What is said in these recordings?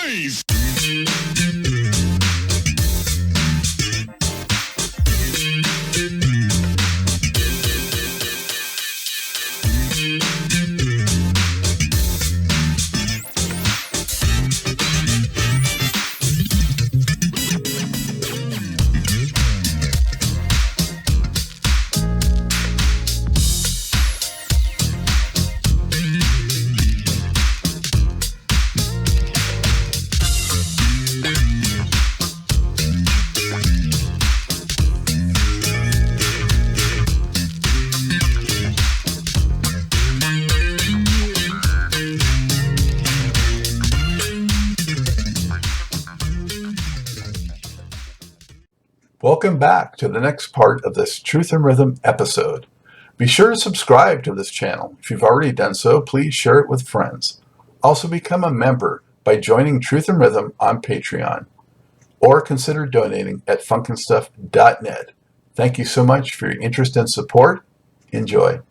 noise! Welcome back to the next part of this Truth and Rhythm episode. Be sure to subscribe to this channel. If you've already done so, please share it with friends. Also become a member by joining Truth and Rhythm on Patreon, or consider donating at funkinstuff.net. Thank you so much for your interest and support. Enjoy.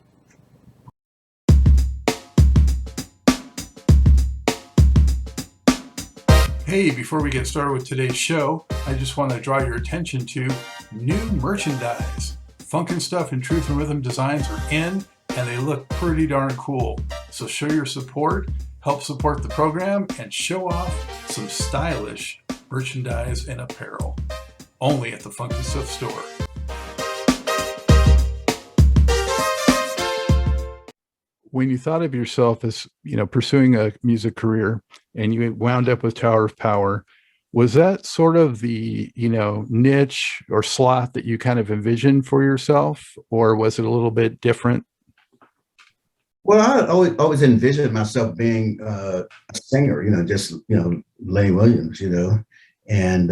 Hey, before we get started with today's show, I just want to draw your attention to new merchandise. Funkin' Stuff and Truth and Rhythm designs are in, and they look pretty darn cool. So show your support, help support the program, and show off some stylish merchandise and apparel. Only at the Funkin' Stuff store. When you thought of yourself as, pursuing a music career and you wound up with Tower of Power, was that sort of the, niche or slot that you kind of envisioned for yourself, or was it a little bit different? Well, I always envisioned myself being a singer, Lenny Williams, and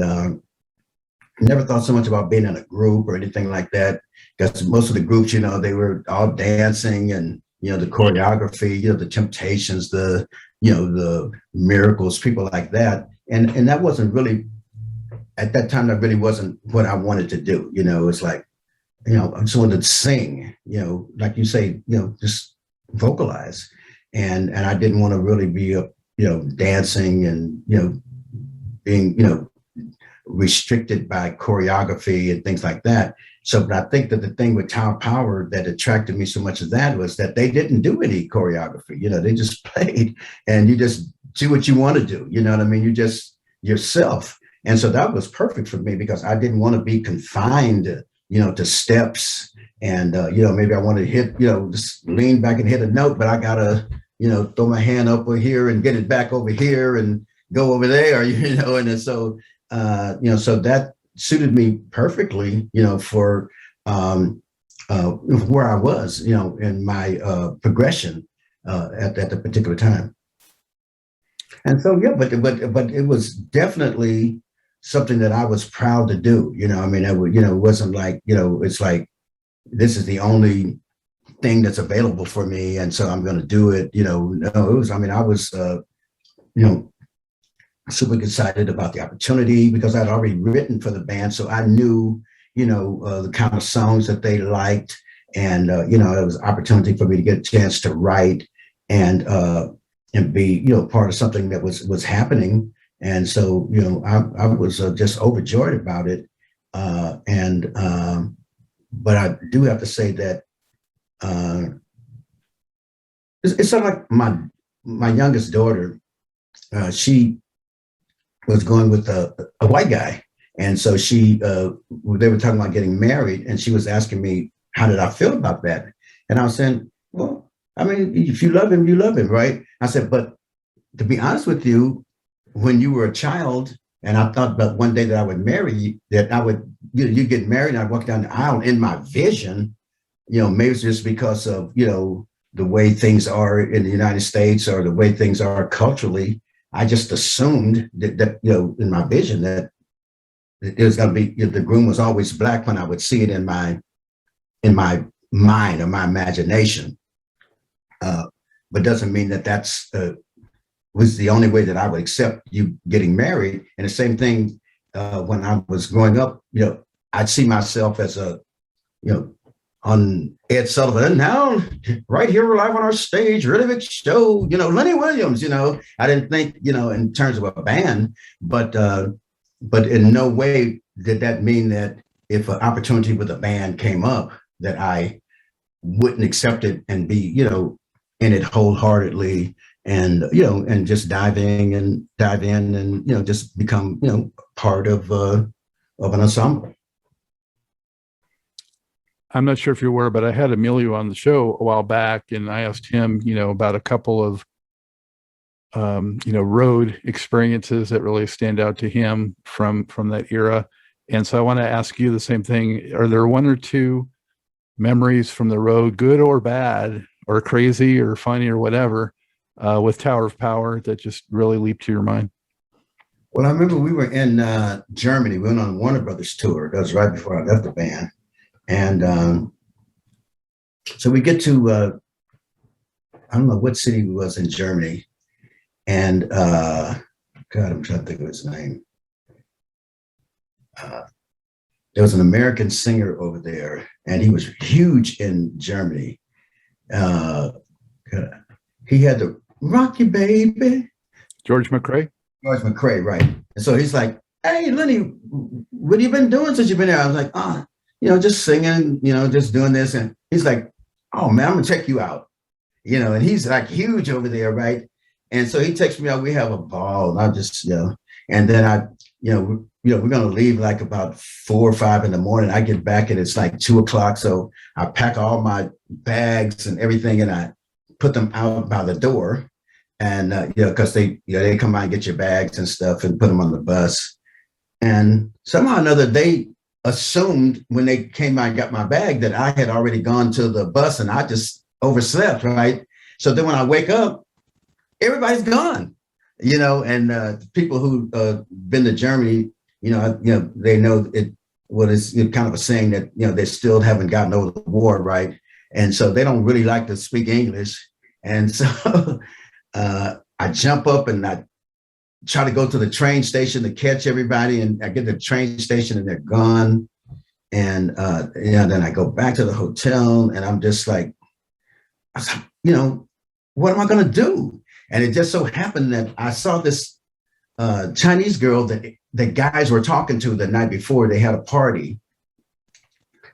never thought so much about being in a group or anything like that, because most of the groups, they were all dancing and, the choreography, the Temptations, the Miracles, people like that. And that wasn't really, at that time, that really wasn't what I wanted to do. It's like, I just wanted to sing, like you say, just vocalize. And I didn't want to really be dancing and, being, restricted by choreography and things like that. So, but I think that the thing with Tower Power that attracted me so much of that was that they didn't do any choreography. They just played, and you just do what you want to do. You know what I mean? You just yourself. And so that was perfect for me, because I didn't want to be confined, to steps. And, maybe I want to hit, just lean back and hit a note, but I got to, throw my hand up over here and get it back over here and go over there, and so, so that suited me perfectly, for where I was, in my progression at the particular time. And so, but it was definitely something that I was proud to do. It wasn't like, it's like, this is the only thing that's available for me, and so I'm going to do it. No, it was, I was, super excited about the opportunity, because I'd already written for the band. So I knew, the kind of songs that they liked. And, it was an opportunity for me to get a chance to write and be, part of something that was happening. And so, I was just overjoyed about it. But I do have to say that it's sort of like my youngest daughter, she was going with a white guy. And so they were talking about getting married, and she was asking me, how did I feel about that? And I was saying, well, if you love him, you love him, right? I said, but to be honest with you, when you were a child, and I thought about one day that I would marry you, that I would, you get married, and I'd walk down the aisle in my vision, maybe it's just because of, the way things are in the United States, or the way things are culturally. I just assumed that in my vision, that it was going to be, the groom was always black when I would see it in my mind or my imagination. But doesn't mean that that's was the only way that I would accept you getting married. And the same thing when I was growing up, I'd see myself as a on Ed Sullivan. And now, right here live on our stage, really big show, Lenny Williams, I didn't think, in terms of a band, but in no way did that mean that if an opportunity with a band came up that I wouldn't accept it and be, in it wholeheartedly and just dive in and, just become, part of an ensemble. I'm not sure if you're aware, but I had Emilio on the show a while back, and I asked him, about a couple of, road experiences that really stand out to him from that era. And so I want to ask you the same thing. Are there one or two memories from the road, good or bad, or crazy or funny or whatever, with Tower of Power that just really leaped to your mind? Well, I remember we were in Germany. We went on a Warner Brothers tour. That was right before I left the band. And so we get to, I don't know what city it was in Germany. And God, I'm trying to think of his name. There was an American singer over there, and he was huge in Germany. He had the Rock You Baby. George McRae? George McRae, right. And so he's like, hey, Lenny, what have you been doing since you've been here? I was like, just singing, just doing this. And he's like, oh man, I'm gonna check you out. And he's like huge over there, right? And so he takes me out, we have a ball, and I just, and then we're gonna leave like about 4 or 5 in the morning. I get back and it's like 2 o'clock. So I pack all my bags and everything and I put them out by the door. And because they come by and get your bags and stuff and put them on the bus. And somehow or another, they assumed when they came by and got my bag that I had already gone to the bus and I just overslept, right? So then when I wake up, everybody's gone, and the people who been to Germany, they know it. What is kind of a saying that, they still haven't gotten over the war, right? And so they don't really like to speak English. And so I jump up and I try to go to the train station to catch everybody, and I get to the train station and they're gone. And then I go back to the hotel and I'm just like, what am I going to do? And it just so happened that I saw this Chinese girl that the guys were talking to the night before. They had a party.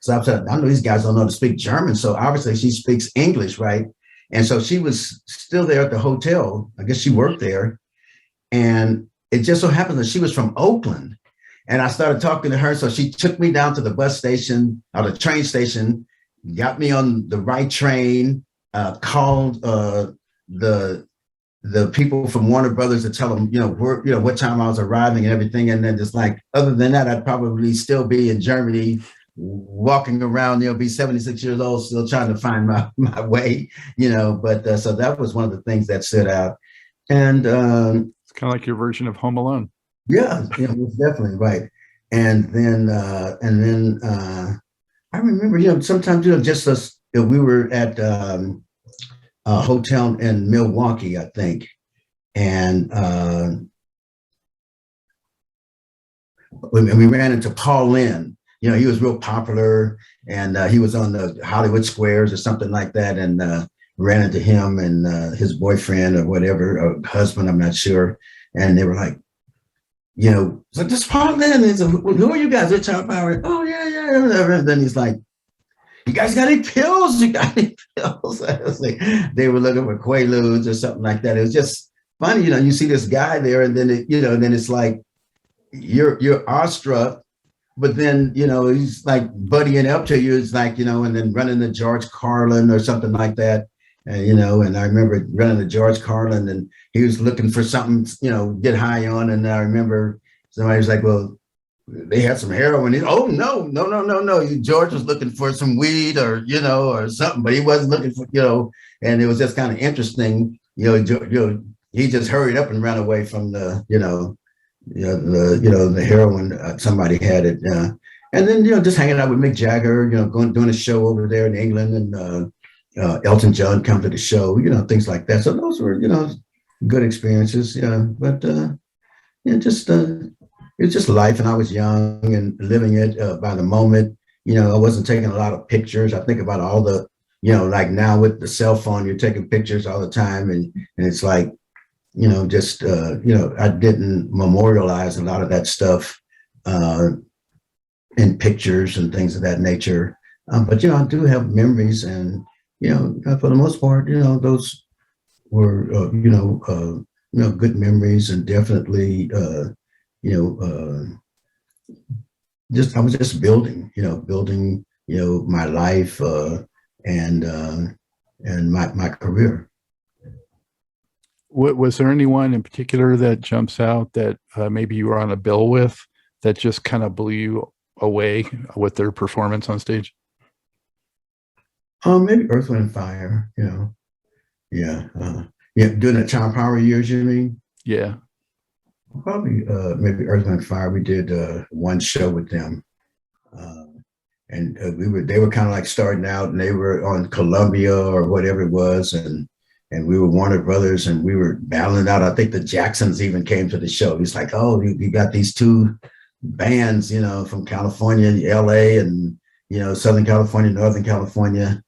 So I said, I know these guys don't know how to speak German. So obviously she speaks English, right? And so she was still there at the hotel. I guess she worked there. And it just so happened that she was from Oakland. And I started talking to her. So she took me down to the bus station or the train station, got me on the right train, called the people from Warner Brothers to tell them, what time I was arriving and everything. And then just like, other than that, I'd probably still be in Germany, walking around, be 76 years old, still trying to find my way, but so that was one of the things that stood out. And it's kind of like your version of Home Alone. Yeah, it's definitely right. And then I remember, sometimes, just us, we were at a hotel in Milwaukee, I think. And we ran into Paul Lynde. He was real popular, and he was on the Hollywood Squares or something like that, and ran into him and his boyfriend or whatever, or husband, I'm not sure. And they were like, so this Paul Lynde, and who are you guys? They're talking about, oh, yeah, whatever. And then he's like, you guys got any pills? You got any pills? I was like, they were looking for Quaaludes or something like that. It was just funny, you see this guy there, and then then it's like you're awestruck. But then, he's like buddying up to you. It's like, and then running to George Carlin or something like that. And, and I remember running to George Carlin and he was looking for something, get high on. And I remember somebody was like, well, they had some heroin. Oh, no. George was looking for some weed or, or something, but he wasn't looking for, and it was just kind of interesting. He just hurried up and ran away from the heroin. Somebody had it, and then just hanging out with Mick Jagger, doing a show over there in England, and Elton John come to the show, things like that. So those were good experiences, but it's just life, and I was young and living it by the moment, I wasn't taking a lot of pictures. I think about all the, like now with the cell phone, you're taking pictures all the time, and it's like, just I didn't memorialize a lot of that stuff in pictures and things of that nature. But I do have memories, and for the most part, those were good memories, and definitely just I was just building my life and my career. Was there anyone in particular that jumps out that maybe you were on a bill with that just kind of blew you away with their performance on stage? Maybe Earth, Wind & Fire, yeah. During the Tower Power years, you mean? Yeah. Probably maybe Earth, Wind & Fire. We did one show with them, and they were kind of like starting out, and they were on Columbia or whatever it was, and we were Warner Brothers, and we were battling out. I think the Jacksons even came to the show. He's like, "Oh, you got these two bands, from California, LA, and Southern California, Northern California."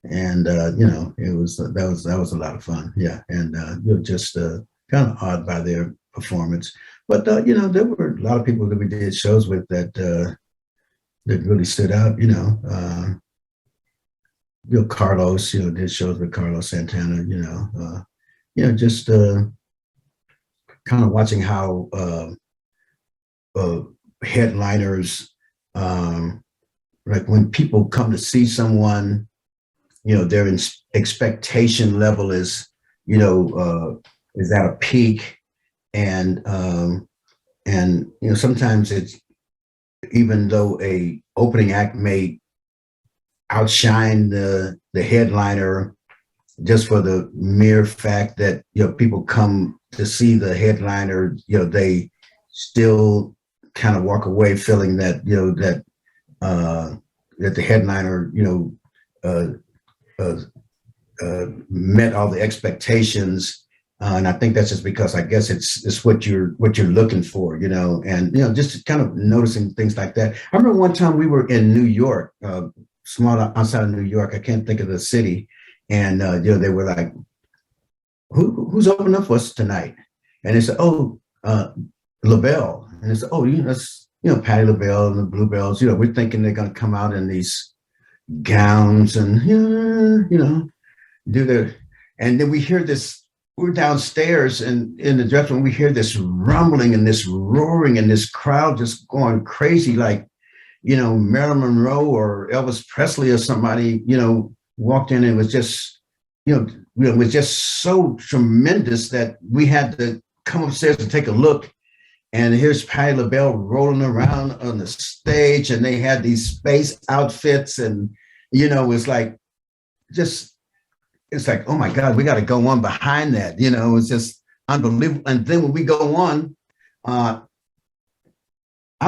And it was that was a lot of fun. Yeah. And just kind of awed by their performance. But there were a lot of people that we did shows with that really stood out. Carlos, did shows with Carlos Santana. Just kind of watching how headliners, like when people come to see someone, their expectation level is at a peak, and sometimes it's, even though a opening act may outshine the headliner, just for the mere fact that people come to see the headliner, they still kind of walk away feeling that that the headliner met all the expectations, and I think that's just because I guess it's what you're looking for, and just kind of noticing things like that. I remember one time we were in New York, small outside of New York. I can't think of the city, and they were like, "Who's opening up for us tonight?" And they said, "Oh, LaBelle," and they said, "Oh, that's Patti LaBelle and the Bluebells." We're thinking they're going to come out in these gowns and do their, and then we hear this. We're downstairs and in the dressing room, we hear this rumbling and this roaring and this crowd just going crazy, like Marilyn Monroe or Elvis Presley or somebody walked in, and it was just it was just so tremendous that we had to come upstairs and take a look. And here's Patti LaBelle rolling around on the stage, and they had these space outfits, and it's like, it's like, oh my God, we got to go on behind that. It's just unbelievable. And then when we go on, I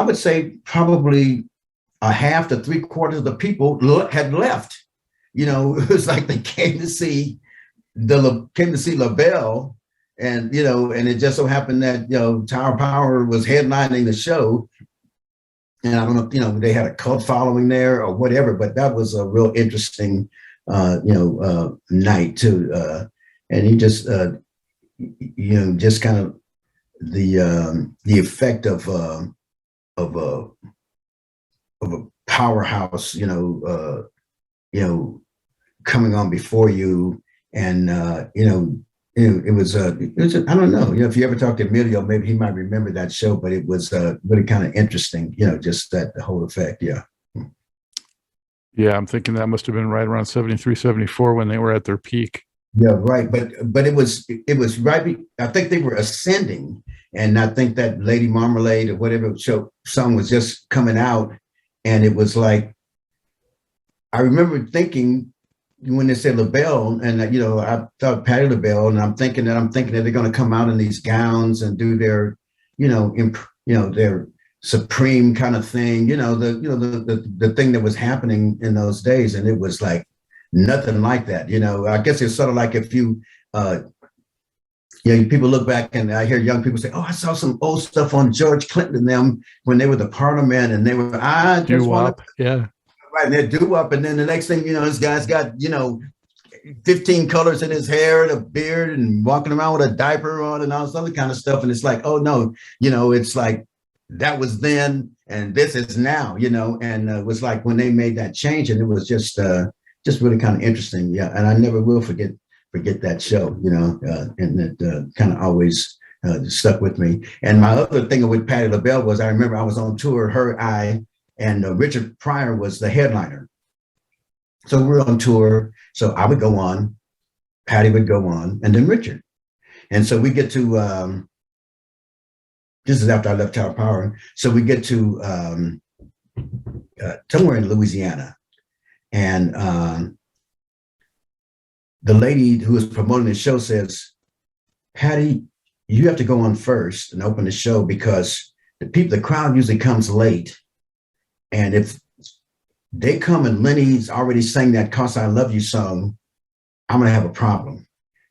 would say probably a half to 3/4 of the people had left. It was like they came to see LaBelle. And and it just so happened that Tower Power was headlining the show, and I don't know if they had a cult following there or whatever, but that was a real interesting night too. And he just just kind of the effect of a powerhouse coming on before you, and it was I don't know, if you ever talk to Emilio, maybe he might remember that show, but it was really kind of interesting, just that the whole effect. Yeah. Yeah, I'm thinking that must have been right around 73, 74 when they were at their peak. Yeah, right. But it was right. I think they were ascending, and I think that Lady Marmalade or whatever song was just coming out, and it was like, I remember thinking when they said LaBelle, and I thought Patti LaBelle, and I'm thinking that they're going to come out in these gowns and do their, their supreme kind of thing, the thing that was happening in those days, and it was like nothing like that. I guess it's sort of like if you, people look back and I hear young people say, "Oh, I saw some old stuff on George Clinton and them when they were the Parliament, and they were I just want yeah." right, and that do up, and then the next thing you know, this guy's got 15 colors in his hair and a beard and walking around with a diaper on and all this other kind of stuff. And it's like, oh no, it's like that was then and this is now, and it was like when they made that change, and it was just really kind of interesting. Yeah. And I never will forget that show, and it kind of always stuck with me. And my other thing with Patti LaBelle was I remember I was on tour, and Richard Pryor was the headliner. So we're on tour. So I would go on, Patti would go on, and then Richard. And so we get to, this is after I left Tower Power. So we get to somewhere in Louisiana. And the lady who was promoting the show says, Patti, you have to go on first and open the show because the crowd usually comes late. And if they come and Lenny's already sang that "'Cause I Love You" song, I'm gonna have a problem.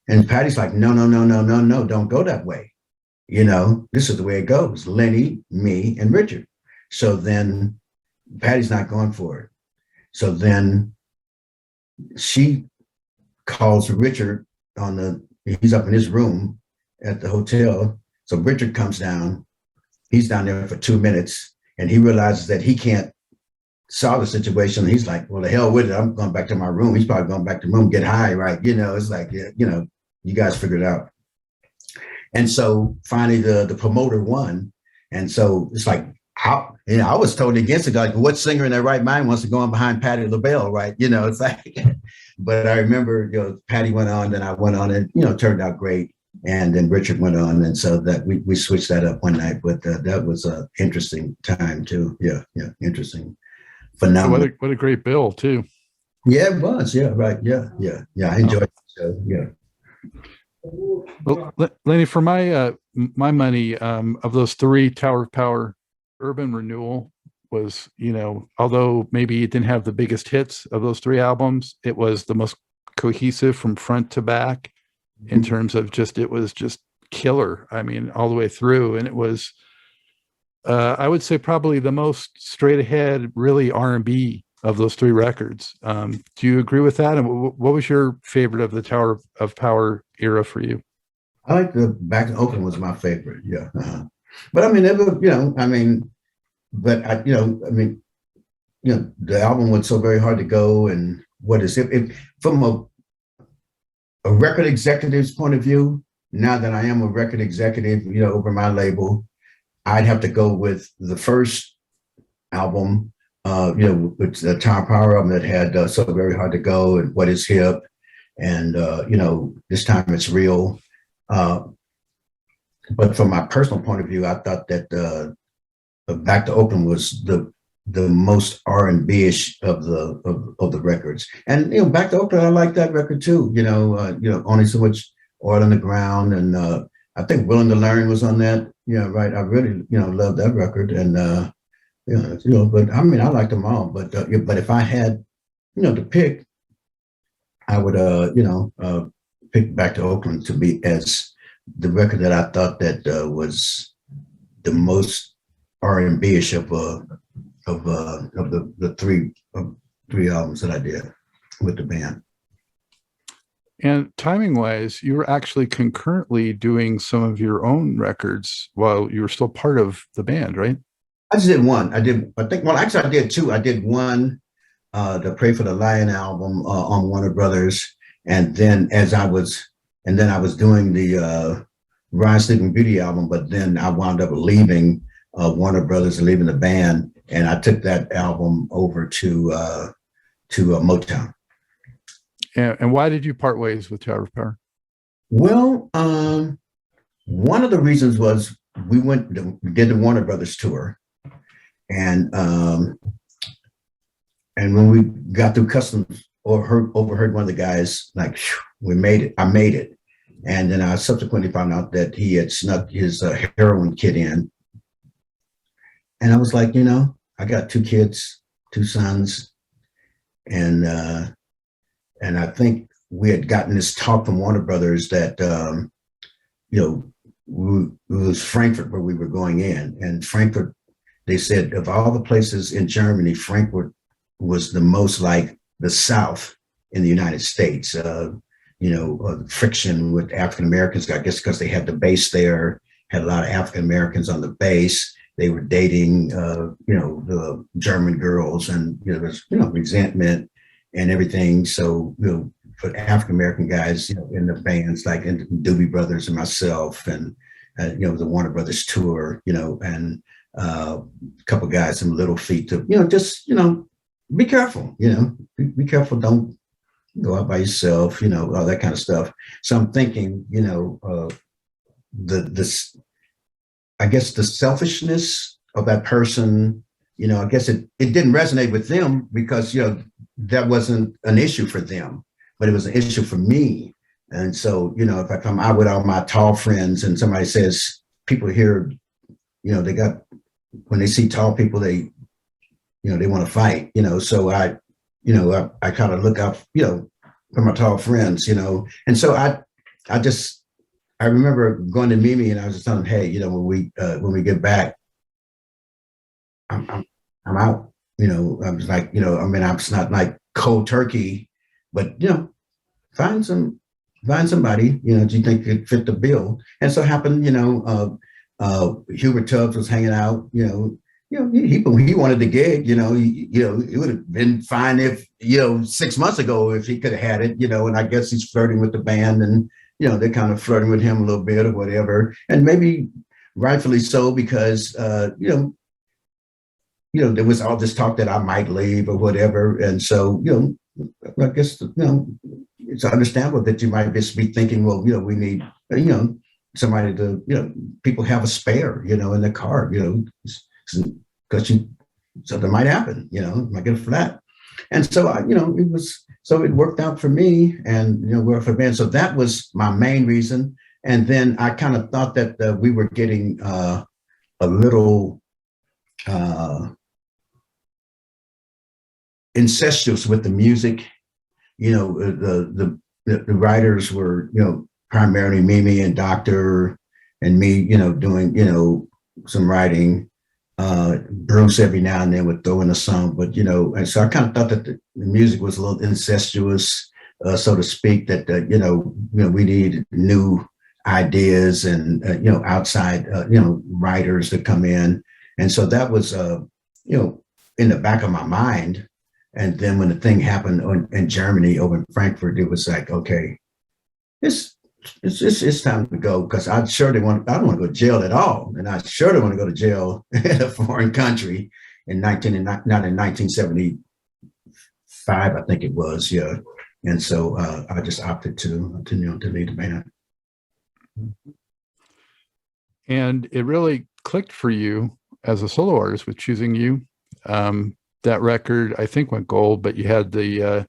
And Patty's like, no, don't go that way. This is the way it goes. Lenny, me, and Richard. So then Patty's not going for it. So then she calls Richard he's up in his room at the hotel. So Richard comes down. He's down there for 2 minutes and he realizes that he can't solve the situation. He's like, well, the hell with it. I'm going back to my room. He's probably going back to the room, get high, right? It's like, you guys figure it out. And so finally the promoter won. And so it's like, I was totally against it. Like, what singer in their right mind wants to go on behind Patti LaBelle, right? It's like, but I remember, Patti went on, then I went on, and, turned out great. And then Richard went on. And so that we switched that up one night, but that was an interesting time too. Yeah. Interesting. Phenomenal. What a great bill too. Yeah, it was. Yeah, right. Yeah. I enjoyed it. So, yeah. Well, Lenny, for my money, of those three, Tower of Power, Urban Renewal was, although maybe it didn't have the biggest hits of those three albums, it was the most cohesive from front to back in terms of it was just killer. I mean, all the way through. And it was, I would say probably the most straight ahead, really R&B of those three records. Do you agree with that? And what was your favorite of the Tower of Power era for you? I like the Back to Oakland was my favorite. Yeah. But I mean, the album was so very hard to go. And what is it from a record executive's point of view, now that I am a record executive, over my label, I'd have to go with the first album, with the Tower Power album that had So Very Hard to Go and What Is Hip and, This Time It's Real. But from my personal point of view, I thought that Back to Oakland was the most R&B-ish of the records. And, Back to Oakland, I like that record too, Only So Much Oil in the Ground. And I think Willing to Learn was on that. Yeah, right. I really, love that record. And, but I mean, I liked them all. But if I had, to pick, I would, pick Back to Oakland to be as the record that I thought that was the most R&B-ish of the three albums that I did with the band. And timing wise, you were actually concurrently doing some of your own records while you were still part of the band, right? I just did one. I did two. I did one, the Pray for the Lion album on Warner Brothers. And then I was doing the Ryan Sleeping Beauty album, but then I wound up leaving Warner Brothers and leaving the band. And I took that album over to Motown. And why did you part ways with Tower of Power? Well, one of the reasons was we did the Warner Brothers tour, and when we got through customs, overheard one of the guys like, "We made it! I made it!" And then I subsequently found out that he had snuck his heroin kit in, and I was like, I got 2 kids, 2 sons, and I think we had gotten this talk from Warner Brothers that, it was Frankfurt where we were going in. And Frankfurt, they said, of all the places in Germany, Frankfurt was the most like the South in the United States. Friction with African Americans, I guess, because they had the base there, had a lot of African Americans on the base. They were dating, the German girls, and there's resentment and everything. So for African American guys, in the bands like in the Doobie Brothers and myself, and the Warner Brothers tour, and a couple guys from Little Feat to just be careful, be careful, don't go out by yourself, all that kind of stuff. So I'm thinking, I guess the selfishness of that person, I guess it didn't resonate with them because, that wasn't an issue for them, but it was an issue for me. And so, if I come out with all my tall friends and somebody says, people here, when they see tall people, they want to fight, so I kind of look out, for my tall friends, and so I remember going to Mimi and I was just telling him, hey, when we get back, I'm out, I was like, I'm not like cold turkey, but, find somebody, do you think could fit the bill? And so it happened, Hubert Tubbs was hanging out, he wanted the gig, it would have been fine if, 6 months ago, if he could have had it, and I guess he's flirting with the band and, they're kind of flirting with him a little bit or whatever. And maybe rightfully so, because, there was all this talk that I might leave or whatever. And so, I guess, it's understandable that you might just be thinking, well, we need, somebody to, people have a spare, in the car, because something might happen, might get a flat. And so it worked out for me and, worked for band. So that was my main reason. And then I kind of thought that we were getting a little incestuous with the music. The writers were, primarily Mimi and Doctor and me, doing, some writing. Bruce every now and then would throw in a song, but and so I kind of thought that the music was a little incestuous, so to speak, that we need new ideas and outside writers to come in, and so that was in the back of my mind. And then when the thing happened in Germany, over in Frankfurt, it was like, okay, it's time to go, because I don't want to go to jail at all, and I sure don't want to go to jail in a foreign country not in 1975, I think it was, yeah. And so I just opted to lead the band. And it really clicked for you as a solo artist with Choosing You. That record, I think, went gold, but you had the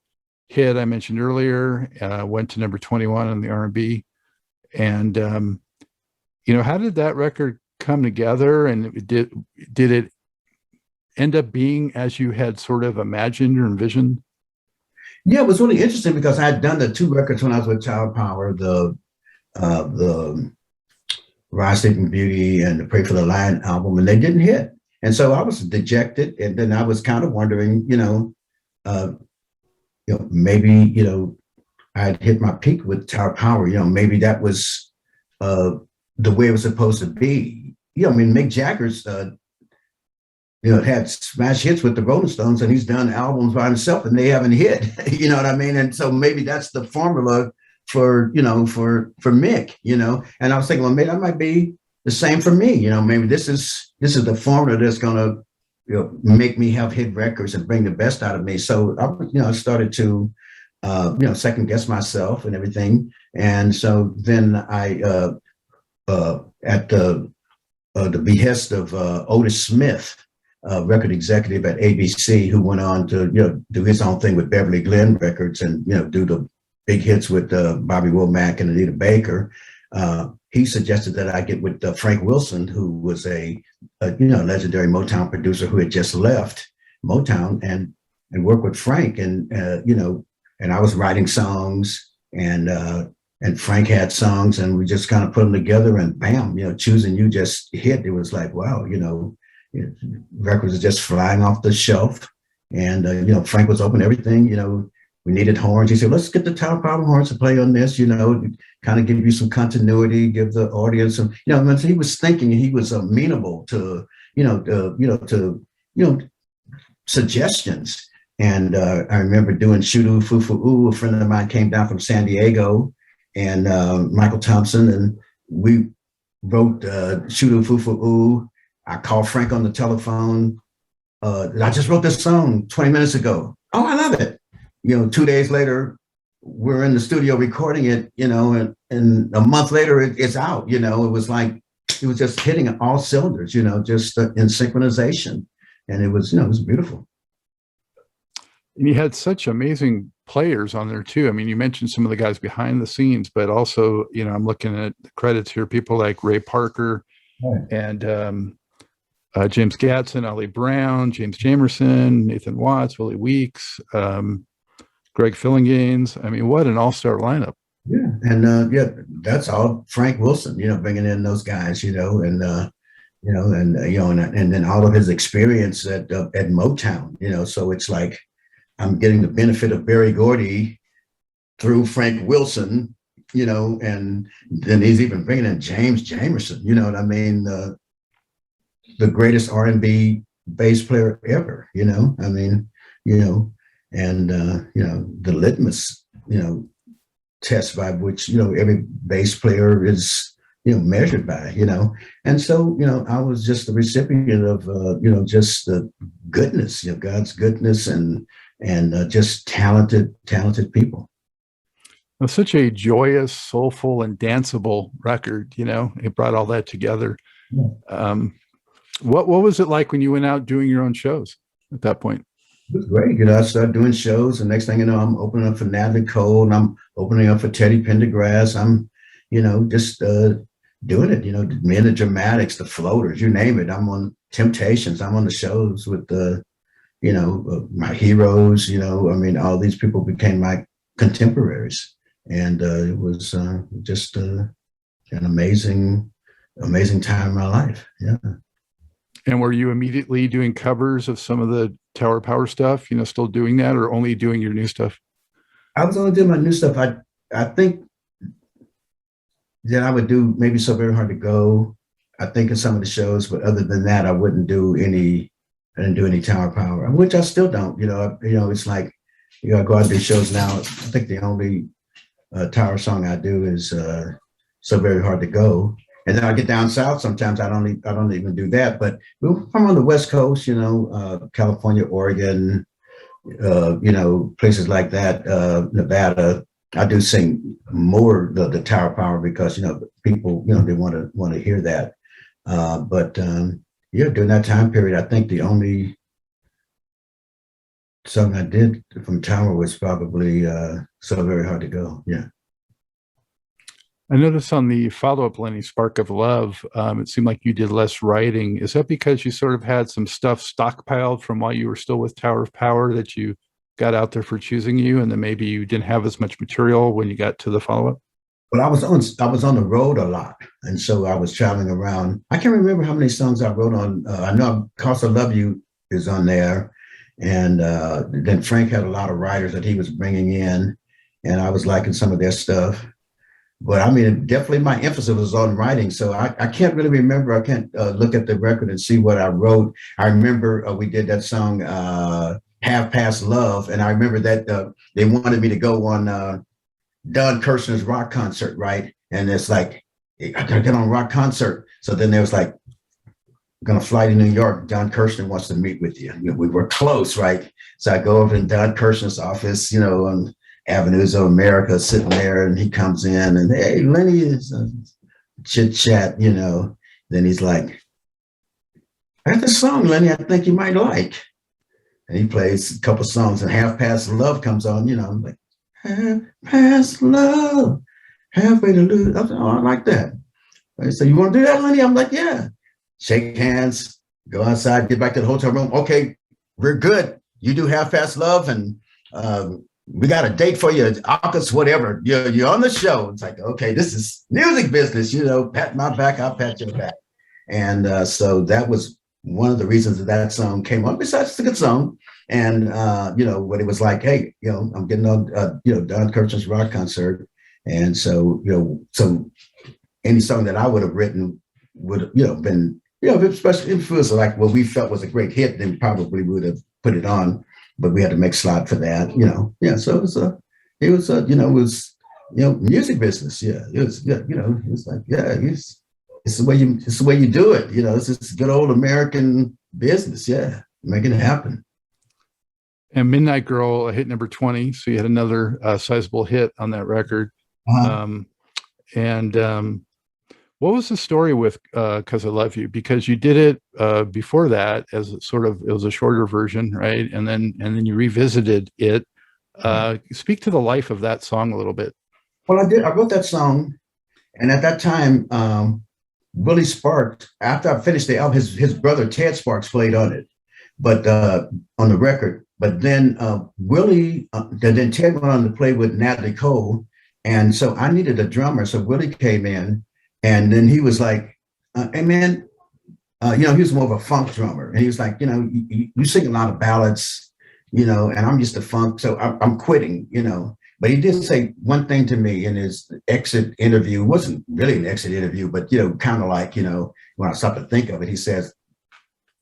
hit I mentioned earlier, went to number 21 on the R&B. And, how did that record come together? And did it end up being as you had sort of imagined or envisioned? Yeah, it was really interesting because I had done the two records when I was with Child Power, the Rise Sleeping Beauty and the Pray for the Lion album, and they didn't hit. And so I was dejected. And then I was kind of wondering, maybe, I had hit my peak with Child Power, maybe that was the way it was supposed to be. Mick Jagger's, had smash hits with the Rolling Stones, and he's done albums by himself and they haven't hit, you know what I mean? And so maybe that's the formula for Mick, and I was thinking, well, maybe that might be the same for me, maybe this is the formula that's going to, make me have hit records and bring the best out of me. So I started to, second guess myself and everything. And so then I, at the behest of Otis Smith, record executive at ABC, who went on to, do his own thing with Beverly Glenn Records and, do the big hits with Bobby Womack and Anita Baker. He suggested that I get with Frank Wilson, who was a legendary Motown producer who had just left Motown, and work with Frank. And, and I was writing songs, and Frank had songs, and we just kind of put them together, and bam, Choosing You just hit. It was like, wow, records are just flying off the shelf. And, Frank was open everything, we needed horns. He said, let's get the Tower Power horns to play on this, kind of give you some continuity, give the audience some, he was thinking he was amenable to, suggestions. And I remember doing Shoo, Foo, Foo, Ooh. A friend of mine came down from San Diego, and Michael Thompson, and we wrote Shoo, Foo, Foo, Ooh. I called Frank on the telephone. I just wrote this song 20 minutes ago. Oh, I love it. 2 days later, we're in the studio recording it, and a month later it's out. It was like, it was just hitting all cylinders, just in synchronization. And it was beautiful. And you had such amazing players on there too. I mean, you mentioned some of the guys behind the scenes, but also, I'm looking at the credits here, people like Ray Parker, right, and James Gatson, Ollie Brown, James Jamerson, Nathan Watts, Willie Weeks, Greg Fillinganes. I mean, what an all-star lineup. Yeah. And that's all Frank Wilson, bringing in those guys, and then all of his experience at Motown, so it's like, I'm getting the benefit of Berry Gordy through Frank Wilson, and then he's even bringing in James Jamerson, what I mean? The greatest R&B bass player ever, and the litmus, test by which, every bass player is, measured by, and so, I was just the recipient of, just the goodness, God's goodness and just talented people. Well, such a joyous, soulful, and danceable record. It brought all that together. Yeah. What was it like when you went out doing your own shows at that point? It was great. I started doing shows, and next thing you know, I'm opening up for Natalie Cole, and I'm opening up for Teddy Pendergrass. I'm, just doing it. Me and the Dramatics, the Floaters, you name it. I'm on Temptations. I'm on the shows with the. My heroes, all these people became my contemporaries. And it was just an amazing time in my life. Yeah. And were you immediately doing covers of some of the Tower Power stuff, still doing that, or only doing your new stuff? I was only doing my new stuff. I think that I would do maybe So Very Hard to Go, I think, in some of the shows, but other than that, I didn't do any Tower Power, which I still don't. It's like, I go out to these shows now. I think the only Tower song I do is So Very Hard to Go. And then I get down south. Sometimes I don't even do that. But I'm on the West Coast, California, Oregon, places like that, Nevada. I do sing more the Tower Power because people they want to hear that. Yeah, during that time period, I think the only song I did from Tower was probably So Very Hard to Go. Yeah. I noticed on the follow-up, Lenny, Spark of Love, it seemed like you did less writing. Is that because you sort of had some stuff stockpiled from while you were still with Tower of Power that you got out there for choosing you, and then maybe you didn't have as much material when you got to the follow-up? Well, I was on the road a lot, and so I was traveling around. I can't remember how many songs I wrote on. I know "Cause I Love You" is on there, and then Frank had a lot of writers that he was bringing in, and I was liking some of their stuff. But I mean, definitely my emphasis was on writing, so I can't really remember. I can't look at the record and see what I wrote. I remember we did that song "Half Past Love," and I remember that they wanted me to go on Don Kirshner's rock concert, right? And it's like, I gotta get on a rock concert. So then there was like, I'm gonna fly to New York. Don Kirshner wants to meet with you. We were close, right? So I go over to Don Kirshner's office, on Avenues of America, sitting there, and he comes in and, hey, Lenny, is chit chat, Then he's like, I got this song, Lenny, I think you might like. And he plays a couple songs, and Half Past Love comes on, I'm like, half past love, halfway to lose. I like that. I said, you want to do that, Lenny? I'm like, yeah. Shake hands, go outside, get back to the hotel room. Okay, we're good. You do Half Past Love, and we got a date for you, August, whatever. You're on the show. It's like, okay, this is music business, pat my back, I'll pat your back. And so that was one of the reasons that song came on. Besides, it's a good song. And, when it was like, hey, I'm getting on, Don Kirshner's rock concert. And so, so any song that I would have written would, been, especially if it was like what we felt was a great hit, then probably would have put it on, but we had to make slot for that, Yeah. So it was music business. Yeah. It was good. It's like, yeah, it's the way you do it. It's just good old American business. Yeah. Making it happen. And Midnight Girl hit number 20. So you had another sizable hit on that record. Uh-huh. What was the story with "'Cause I Love You"? Because you did it before that as it was a shorter version, right? And then you revisited it. Speak to the life of that song a little bit. Well, I did. I wrote that song, and at that time, Willie Sparks. After I finished the album, his brother Ted Sparks played on it, but on the record. But then Willie, then Ted went on to play with Natalie Cole, and so I needed a drummer. So Willie came in. And then he was like, hey, man, he was more of a funk drummer. And he was like, you sing a lot of ballads, and I'm used to funk. So I'm quitting, But he did say one thing to me in his exit interview. It wasn't really an exit interview, but, kind of like, when I stopped to think of it, he says,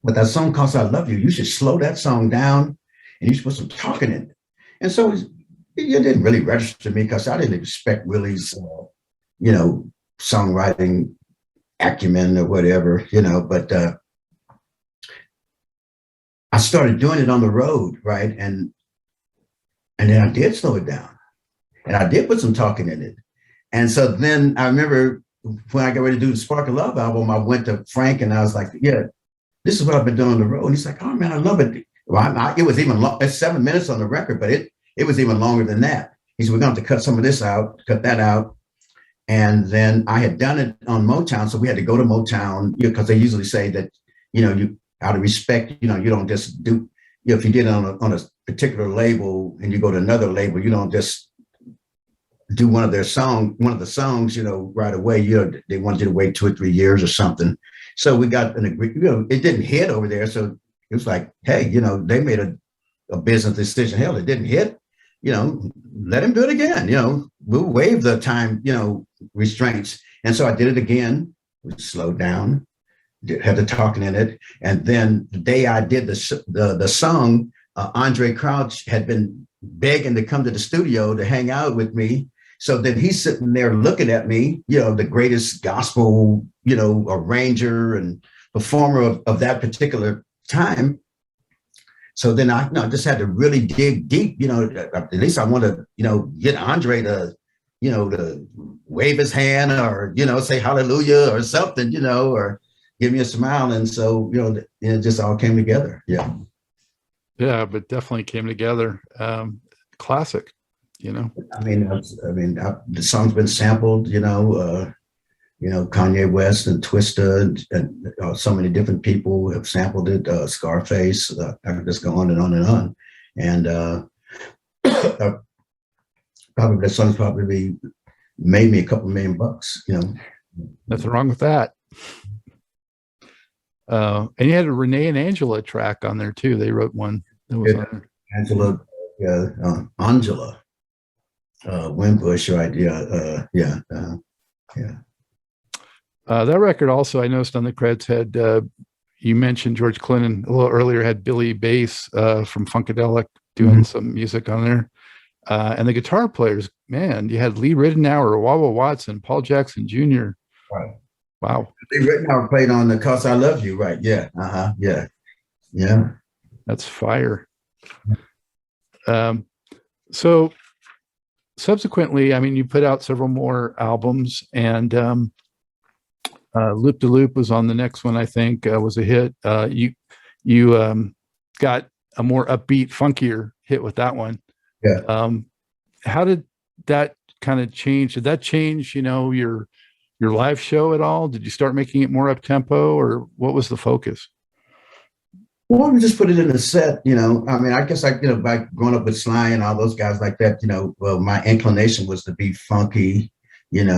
but that song "'Cause I Love You," you should slow that song down and you should put some talking in it. And so it didn't really register to me because I didn't expect Willie's, songwriting acumen or whatever, but I started doing it on the road, right? And then I did slow it down and I did put some talking in it. And so then I remember when I got ready to do the Spark of Love album, I went to Frank and I was like, yeah, this is what I've been doing on the road. And he's like, oh man, I love it. Well, it was even long, it's 7 minutes on the record, but it was even longer than that. He said, we're going to have to cut some of this out, cut that out. And then I had done it on Motown, so we had to go to Motown because they usually say that, you out of respect, you don't just do, if you did it on a particular label and you go to another label, you don't just do one of the songs, right away. They wanted you to wait 2 or 3 years or something. So we got an agreement. It didn't hit over there, so it was like, hey, they made a business decision. Hell, it didn't hit. Let him do it again. We'll waive the time, restraints. And so I did it again. We slowed down, had the talking in it. And then the day I did the song, Andre Crouch had been begging to come to the studio to hang out with me. So then he's sitting there looking at me, the greatest gospel, arranger and performer of that particular time. So then I just had to really dig deep, at least I want to, get Andre to, to wave his hand or, say hallelujah or something, or give me a smile. And so, it just all came together. Yeah. Yeah, but definitely came together. Classic, the song's been sampled, Kanye West and Twista and so many different people have sampled it. Scarface, I could just go on and on and on. And probably that song's probably made me a couple $1 million. Nothing wrong with that. And you had a Renee and Angela track on there too. They wrote one that was on there. Angela Wimbush, right? Yeah. That record also, I noticed on the credits had, you mentioned George Clinton a little earlier, had Billy Bass from Funkadelic doing some music on there. And the guitar players, man, you had Lee Ritenour, Wawa Watson, Paul Jackson Jr. Right. Wow. Lee Ritenour played on the "'Cause I Love You," right? Yeah. Yeah. That's fire. So subsequently, you put out several more albums, and Loop de Loop was on the next one, I think, was a hit. You got a more upbeat, funkier hit with that one. Yeah. How did that kind of change? Did that change, your live show at all? Did you start making it more up tempo, or what was the focus? Well, we just put it in the set, I guess by growing up with Sly and all those guys like that, well, my inclination was to be funky, and,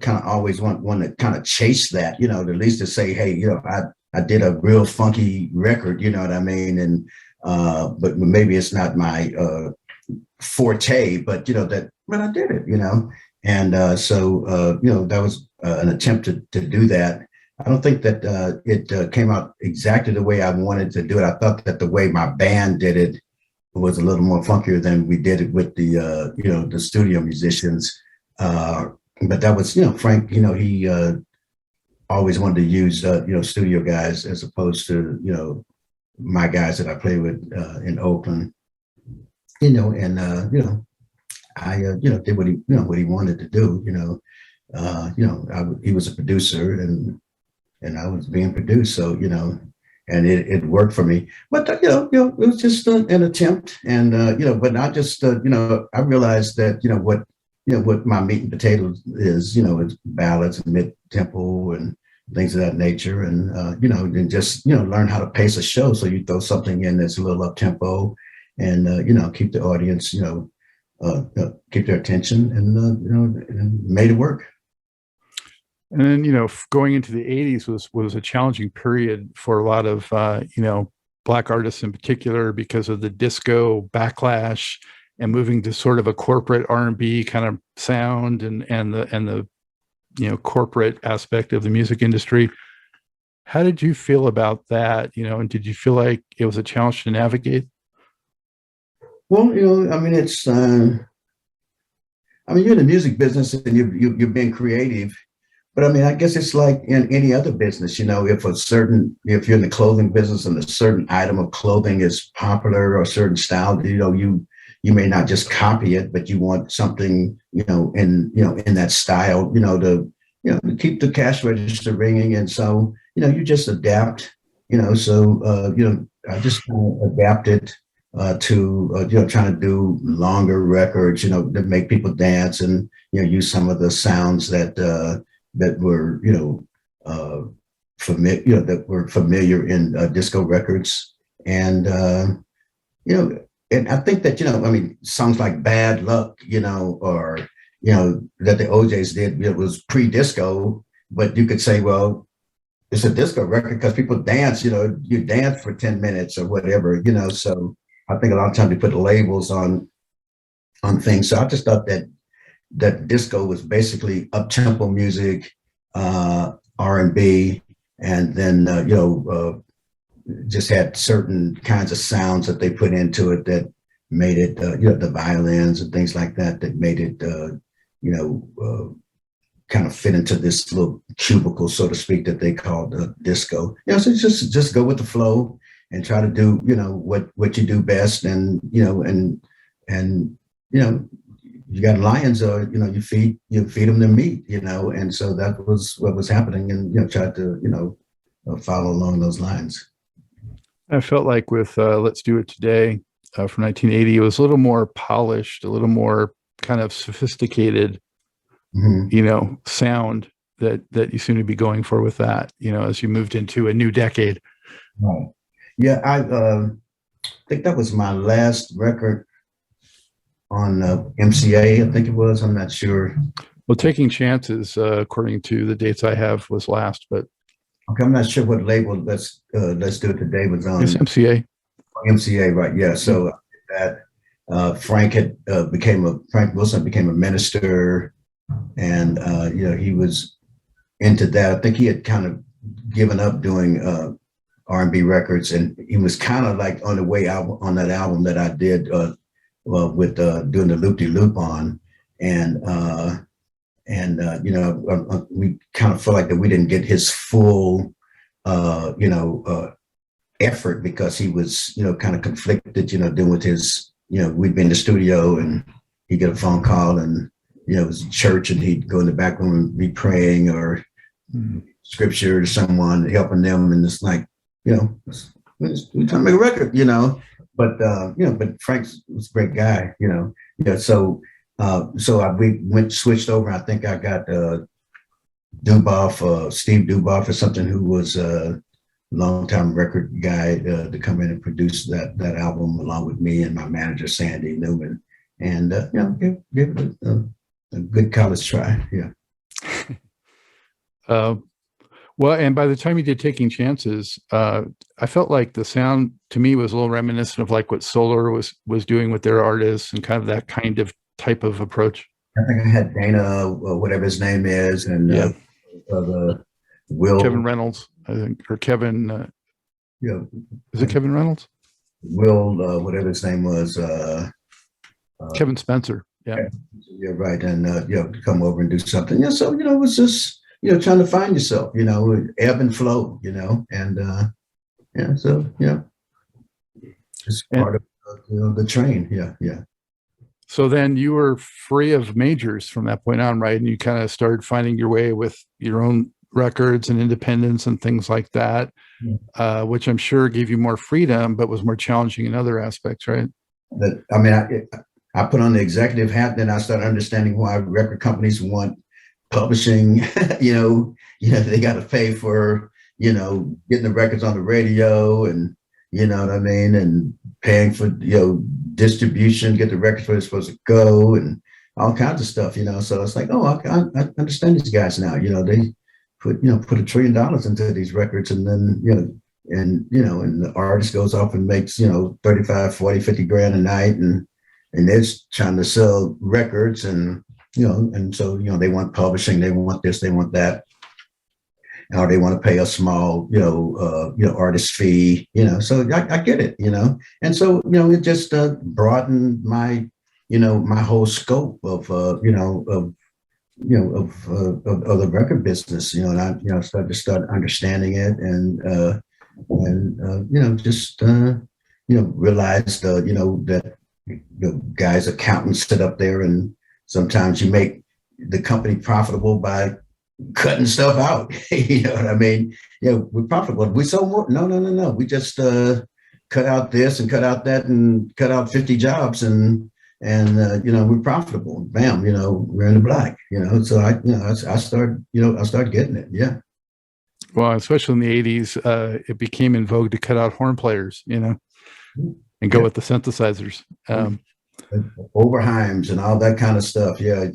kind of always want to kind of chase that, at least to say, hey, I did a real funky record, you know what I mean? And but maybe it's not my forte, but but I did it, and so that was an attempt to do that. I don't think that it came out exactly the way I wanted to do it. I thought that the way my band did it was a little more funkier than we did it with the studio musicians. But that was Frank. He always wanted to use studio guys as opposed to my guys that I play with in Oakland. And I did what he wanted to do. He was a producer and I was being produced, so and it worked for me. But it was just an attempt, and but I just I realized that what my meat and potatoes is, it's ballads and mid tempo and things of that nature, and and just learn how to pace a show. So you throw something in that's a little up tempo, and keep the audience keep their attention, and made it work. And then, going into the 80s was a challenging period for a lot of, Black artists in particular, because of the disco backlash and moving to sort of a corporate R&B kind of sound and the corporate aspect of the music industry. How did you feel about that? And did you feel like it was a challenge to navigate? Well, I mean, it's, you're in the music business and you're being creative. But I mean, I guess it's like in any other business, if you're in the clothing business and a certain item of clothing is popular or a certain style, you may not just copy it, but you want something, in that style, to keep the cash register ringing. And so, you just adapt, so, I just adapted to, trying to do longer records, that make people dance and, use some of the sounds that were, that were familiar in disco records. And, and I think that, songs like Bad Luck, or, that the OJs did, it was pre-disco, but you could say, well, it's a disco record because people dance, you dance for 10 minutes or whatever, so I think a lot of times we put labels on things. So I just thought that disco was basically up-tempo music, R&B, and then just had certain kinds of sounds that they put into it that made it, the violins and things like that made it, kind of fit into this little cubicle, so to speak, that they called disco. So just go with the flow and try to do, what you do best, and you got lions, you feed them their meat, and so that was what was happening, and tried to follow along those lines. I felt like with Let's Do It Today from 1980, it was a little more polished, a little more kind of sophisticated, sound that you seem to be going for with that, as you moved into a new decade. Right. Yeah, I think that was my last record on MCA, I think it was. I'm not sure. Well, Taking Chances, according to the dates I have, was last, but okay, I'm not sure what label Let's Do It Today was on. It's MCA. MCA, right? Yeah. So that Frank Wilson became a minister, and he was into that. I think he had kind of given up doing R&B records, and he was kind of like on the way out on that album that I did with doing the Loop De Loop on, and we kind of felt like that we didn't get his full effort, because he was kind of conflicted, doing with his, we'd be in the studio and he'd get a phone call, and it was church, and he'd go in the back room and be praying or scripture to someone, helping them, and it's like, we're trying to make a record, but Frank was a great guy, so we switched over. I think I got Duboff, Steve Duboff or something, who was a longtime record guy, to come in and produce that album along with me and my manager, Sandy Newman, and give it a good college try. Yeah. Well, and by the time you did Taking Chances, I felt like the sound to me was a little reminiscent of like what Solar was doing with their artists and kind of that kind of type of approach. I think I had Dana, whatever his name is, and Yeah. Will Kevin Reynolds, I think, or Kevin. you know, Is it Kevin Reynolds? Will whatever his name was. Kevin Spencer. Yeah. Yeah, right. And come over and do something. Yeah, so it was just trying to find yourself, ebb and flow, and so it's part of the train. Yeah. So then you were free of majors from that point on, right? And you kind of started finding your way with your own records and independence and things like that, which I'm sure gave you more freedom, but was more challenging in other aspects, right? I put on the executive hat, then I started understanding why record companies want publishing. They got to pay for, getting the records on the radio, and you know what I mean, and paying for distribution, get the records where they're supposed to go, and all kinds of stuff. So it's like, oh, I understand these guys now. They put $1 trillion into these records, and then and the artist goes off and makes 35, 40, 50 grand a night, and they're trying to sell records, and and so they want publishing, they want this, they want that, or they want to pay a small artist fee, so I get it, and so it just broadened my my whole scope of of the record business, and I started understanding it, and just realized that guys, accountants sit up there, and sometimes you make the company profitable by cutting stuff out. You know what I mean? We're profitable. We sold more. No. We just cut out this and cut out that and cut out 50 jobs, and we're profitable. Bam, we're in the black. So I started getting it. Yeah. Well, especially in the 80s, it became in vogue to cut out horn players, and go with the synthesizers. Overheims and all that kind of stuff. Yeah,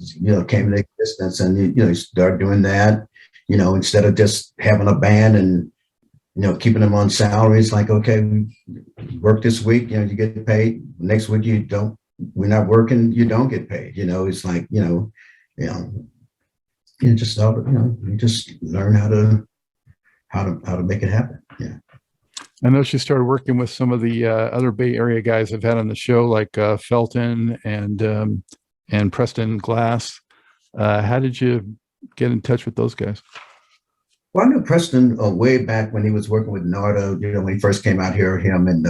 came into existence, and you start doing that. Instead of just having a band and keeping them on salaries, like, okay, we work this week, you get paid. Next week you don't. We're not working, you don't get paid. It's like you just you just learn how to make it happen. Yeah. I know she started working with some of the other Bay Area guys I've had on the show, like Felton and Preston Glass. How did you get in touch with those guys? Well, I knew Preston way back when he was working with Nardo. When he first came out here, him and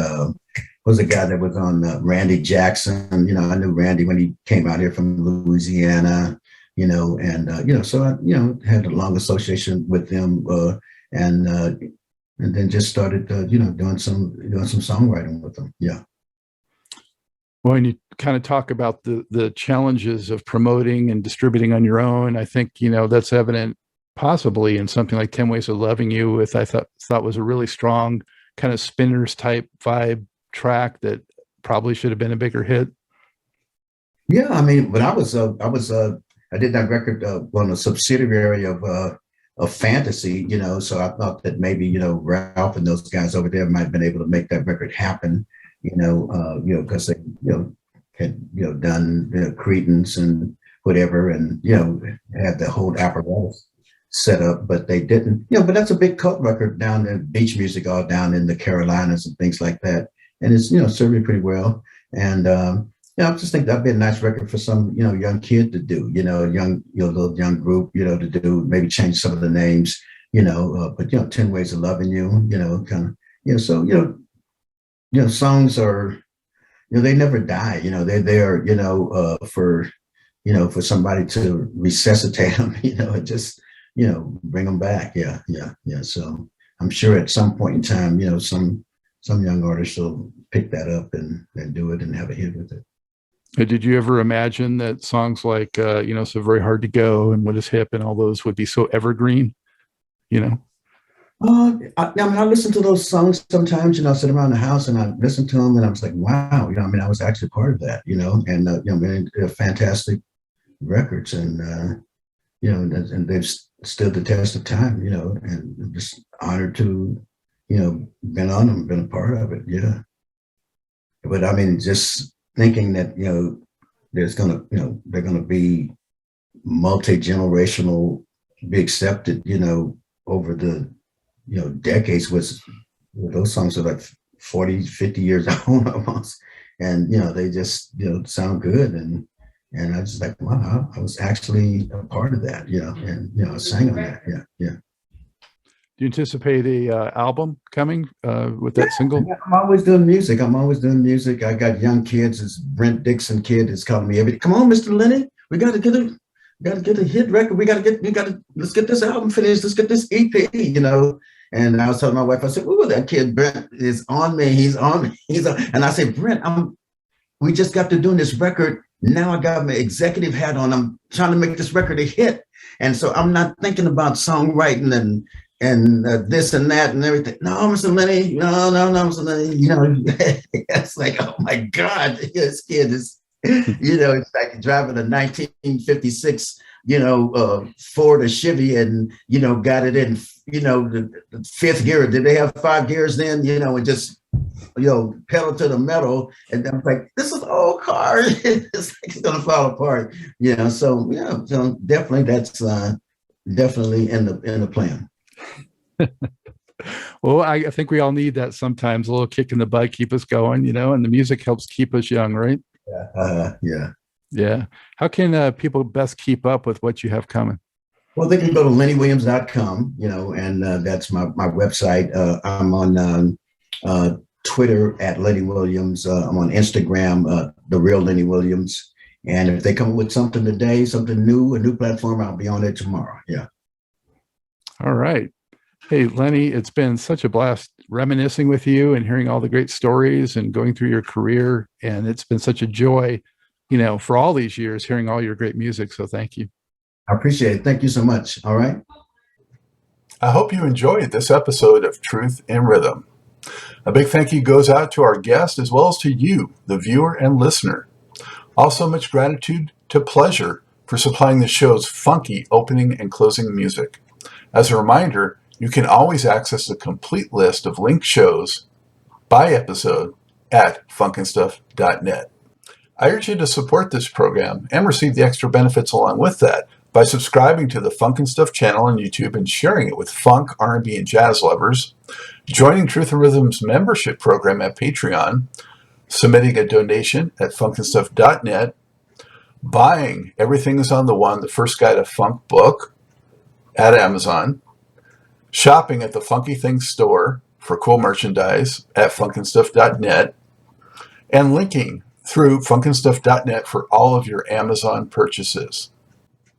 was a guy that was on Randy Jackson. I knew Randy when he came out here from Louisiana. So I had a long association with them, and then just started, doing some songwriting with them. Yeah. Well, and you kind of talk about the challenges of promoting and distributing on your own. I think, that's evident possibly in something like 10 Ways of Loving You, with I thought was a really strong kind of Spinners type vibe track that probably should have been a bigger hit. Yeah, but I did that record on a subsidiary of Fantasy, so I thought that maybe, Ralph and those guys over there might have been able to make that record happen, because they, had, done Cretans and whatever, and, had the whole apparatus set up, but they didn't, but that's a big cult record down in beach music, all down in the Carolinas and things like that. And it's, serving pretty well. And, I just think that'd be a nice record for some, young kid to do, little young group, to do, maybe change some of the names, but, 10 Ways of Loving You, kind of, so, songs are, they never die, they're there, for somebody to resuscitate them, and just, bring them back. Yeah. So I'm sure at some point in time, some young artists will pick that up and do it and have a hit with it. Did you ever imagine that songs like, So Very Hard to Go and What Is Hip and all those would be so evergreen, I listen to those songs sometimes, I sit around the house and I listen to them and I was like, wow, I was actually part of that, and, they're fantastic records, and, and they've stood the test of time, and I'm just honored to, been on them, been a part of it. Yeah. But I mean, just thinking that, there's gonna, they're gonna be multi-generational, be accepted, over the, decades was, those songs are like 40, 50 years old almost. And, they just, sound good. And I was just like, wow, I was actually a part of that, and, I sang on that. Yeah. Yeah. Do you anticipate a album coming with that single? Yeah, I'm always doing music. I got young kids. This Brent Dixon kid is calling me every day. Come on, Mr. Lenny, we got to get a hit record. Let's get this album finished. Let's get this EP, And I was telling my wife, I said, "Ooh, that kid Brent is on me. He's on me. He's on." And I said, "Brent, we just got to doing this record. Now I got my executive hat on. I'm trying to make this record a hit, and so I'm not thinking about songwriting and this and that and everything. No, Mr. Lenny, no, Mr. Lenny. It's like, oh my God, this kid is, it's like driving a 1956, Ford or Chevy and, got it in, the fifth gear. Did they have 5 gears then, and just, pedal to the metal. And I'm like, this is an old car. It's going to fall apart, So, so definitely that's definitely in the plan. Well, I think we all need that sometimes, a little kick in the butt, keep us going, and the music helps keep us young, right? Yeah. Yeah. How can people best keep up with what you have coming? Well, they can go to lennywilliams.com, and that's my website. I'm on Twitter at Lenny Williams. I'm on Instagram, The Real Lenny Williams. And if they come up with something today, something new, a new platform, I'll be on it tomorrow. Yeah. All right. Hey, Lenny, it's been such a blast reminiscing with you and hearing all the great stories and going through your career. And it's been such a joy, for all these years, hearing all your great music. So thank you. I appreciate it. Thank you so much. All right. I hope you enjoyed this episode of Truth in Rhythm. A big thank you goes out to our guest as well as to you, the viewer and listener. Also, much gratitude to Pleasure for supplying the show's funky opening and closing music. As a reminder, you can always access the complete list of linked shows by episode at funkandstuff.net. I urge you to support this program and receive the extra benefits along with that by subscribing to the Funk and Stuff channel on YouTube and sharing it with funk, R&B, and jazz lovers, joining Truth and Rhythm's membership program at Patreon, submitting a donation at funkandstuff.net, buying Everything is on the One, the First Guide to Funk book at Amazon, shopping at the Funky Things store for cool merchandise at funkandstuff.net, and linking through funkandstuff.net for all of your Amazon purchases.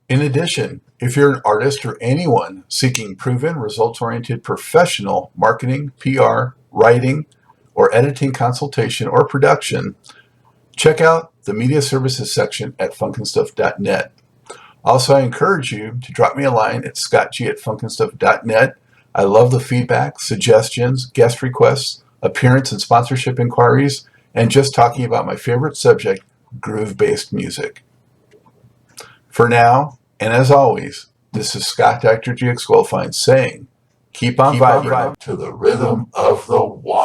In addition, if you're an artist or anyone seeking proven, results-oriented professional marketing, PR, writing, or editing consultation or production, check out the media services section at funkandstuff.net. Also, I encourage you to drop me a line at scottg@funkandstuff.net. I love the feedback, suggestions, guest requests, appearance and sponsorship inquiries, and just talking about my favorite subject, groove-based music. For now, and as always, this is Scott Dr. GX Goldfine saying, keep on vibing to the rhythm of the one.